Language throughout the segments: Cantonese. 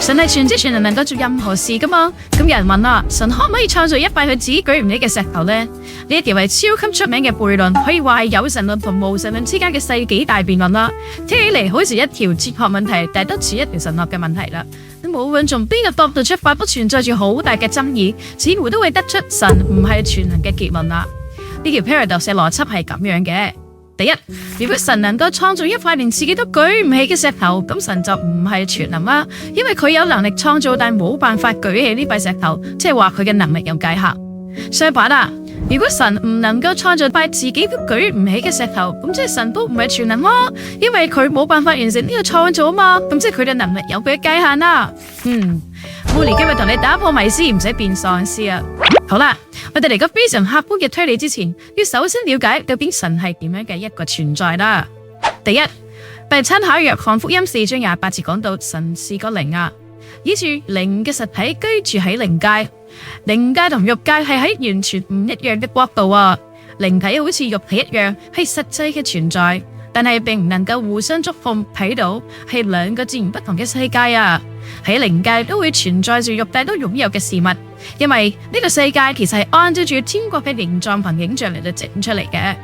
神係全知全能，能夠做任何事噶嘛？咁有人問啦，神可唔可以創造一塊佢自己舉唔起嘅石頭呢？呢一條係超級出名嘅悖論，可以話係有神論同無神論之間嘅世紀大辯論啦。聽起嚟好似一條哲學問題，但係都似一條神學嘅問題啦。無論從邊個角度出發，都存在住好大嘅爭議，似乎都會得出神唔係全能嘅結論啦。呢條 paradox 嘅邏輯係咁樣嘅。第一，如果神能夠創造一塊連自己都舉唔起嘅石頭，咁神就唔係全能啦，因為佢有能力創造，但冇辦法舉起呢塊石頭，即係話佢嘅能力有界限。相反啊，如果神唔能夠創造塊自己都舉唔起嘅石頭，咁即係神都唔係全能咯，因為佢冇辦法完成呢個創造啊嘛，咁即係佢嘅能力有佢嘅界限啦。Molly 今日同你打破迷思，唔使變喪屍啊！好啦，我哋嚟個非常客觀嘅推理之前，要首先了解究竟神係點樣嘅一個存在啦。第一，被參考約翰福音4章28節講到神是個靈啊，以住靈嘅實體居住喺靈界，靈界同肉界係喺完全唔一樣嘅國度啊。靈體好似肉體一樣係實際嘅存在，但係並唔能夠互相觸碰睇到，係兩個截然不同嘅世界啊。喺靈界都會存在住肉體都擁有嘅事物，因為呢個世界其實係按照住天國嘅形狀同影像嚟到整出嚟嘅。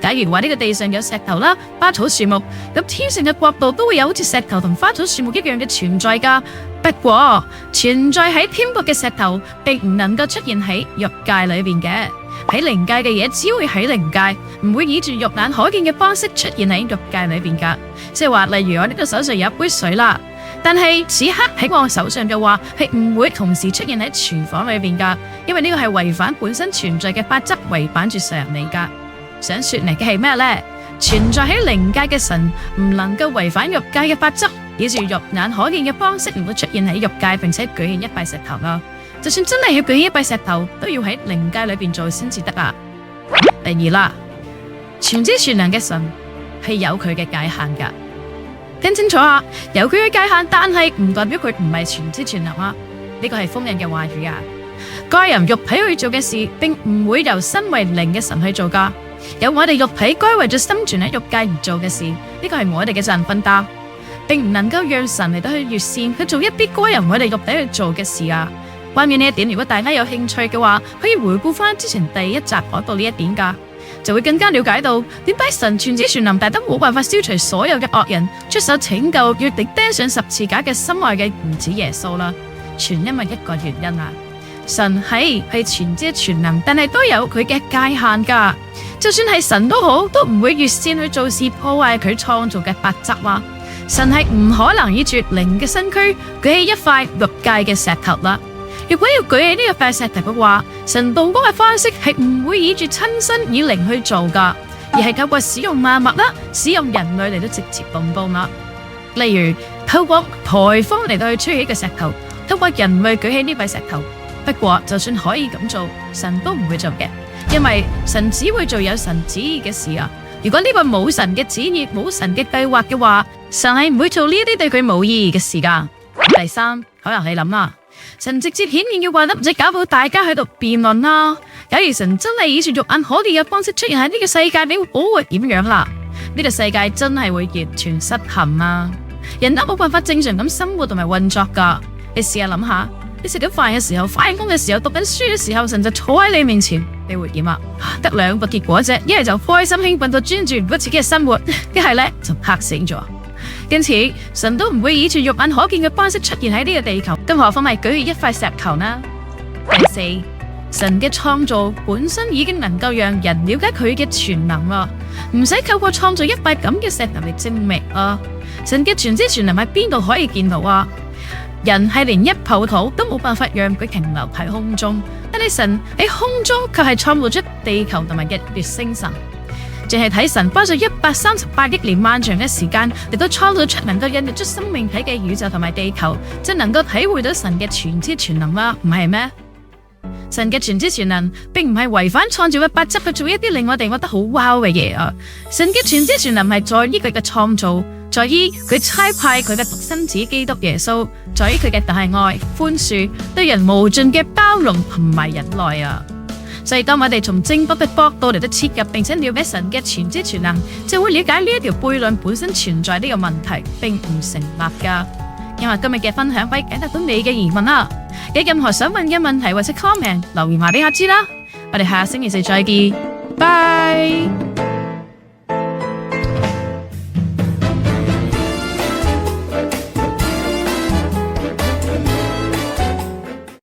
假如話呢個地上有石頭啦、花草樹木，咁天上嘅國度都會有好似石頭同花草樹木一樣嘅存在噶。不過存在喺天國嘅石頭，並唔能夠出現喺肉界裏邊嘅。喺靈界嘅嘢只會喺靈界，唔會以住肉眼可見嘅方式出現喺肉界裏邊噶。即係話，例如我呢個手上有一杯水啦。但係此刻喺我手上嘅話，係唔會同時出現喺廚房裏邊噶，因為呢個係違反本身存在嘅法則，違反住常理噶。想說嚟嘅係咩呢？存在喺靈界嘅神唔能夠違反肉界嘅法則，以住肉眼可見嘅方式唔會出現喺肉界，並且舉起一塊石頭啦。就算真係要舉起一塊石頭，都要喺靈界裏邊做先至得啊。第二啦，全知全能嘅神係有佢嘅界限噶。聽清楚啊，有佢嘅界限，但係唔代表佢唔係全知全能啊。呢個係封印嘅話語啊。該由肉體去做嘅事，並唔會由身為靈嘅神去做噶。有我哋肉體該為咗生存喺肉界而做嘅事，呢個係我哋嘅責任分擔，並唔能夠讓神嚟到去越線去做一啲該由我哋肉體去做嘅事啊。關於呢一點，如果大家有興趣嘅話，可以回顧翻之前第一集講到呢一點噶。就會更加了解到點解神全知全能，但都冇辦法消除所有嘅惡人，出手拯救約定釘上十字架嘅心愛嘅兒子耶穌啦。全因為一個原因啊，神係全知全能，但係都有佢嘅界限噶。就算係神都好，都唔會越線去做事，破壞佢創造嘅法則啊。神係唔可能以住靈嘅身軀舉起一塊肉界嘅石頭啦。如果要舉起呢個塊石頭嘅話，神動工嘅方式係唔會以住親身以靈去做噶，而係透過使用萬物啦，使用人類嚟到直接動工啦。例如透過颱風嚟到去吹起個石頭，透過人類舉起呢塊石頭。不過就算可以咁做，神都唔會做嘅，因為神只會做有神旨意嘅事啊。如果呢個冇神嘅旨意、冇神嘅計劃嘅話，神係唔會做呢啲對佢冇意義嘅事噶。第三，可能你諗啦。神直接顯現嘅話，都唔使搞到大家喺度辯論啦。假如神真係以住肉眼可見嘅方式出現喺呢個世界，你會點樣啦？呢個世界真係會完全失衡啊！人都冇辦法正常咁生活同埋運作噶。你試下諗下，你食緊飯嘅時候、返工嘅時候、讀緊書嘅時候，神就坐喺你面前，你會點啊？得兩個結果啫，一係就開心興奮到專注唔到自己嘅生活，一係呢就嚇死咗。因此，神都唔會以住肉眼可見嘅方式出現喺呢個地球，更何況係舉起一塊石頭呢？第四，神嘅創造本身已經能夠讓人了解佢嘅全能啦，唔使透過創造一塊咁嘅石頭嚟證明啊！神嘅全知全能喺邊度可以見到啊？人係連一泡土都冇辦法讓佢停留喺空中，但係神喺空中卻係創造出地球同埋日月星辰。淨係睇神花咗138億年漫長嘅時間嚟到創造出能夠引入出生命體嘅宇宙同埋地球，就能夠體會到神嘅全知全能啦，唔係咩？神嘅全知全能並唔係違反創造嘅法則去做一啲令我哋覺得好 wow 嘅嘢啊！神嘅全知全能係在於佢嘅創造，在於佢差派佢嘅獨生子基督耶穌，在於佢嘅大愛、寬恕、對人無盡嘅包容同埋忍耐啊！所以當我哋從正北的角度嚟到切入，並且了解神嘅全知全能，就會了解呢一條悖論本身存在呢個問題，並唔成立噶。因為今日嘅分享可以解答到你嘅疑問啦。有任何想問嘅問題或者 comment，留言話俾我知啦。我哋下星期四再見，拜。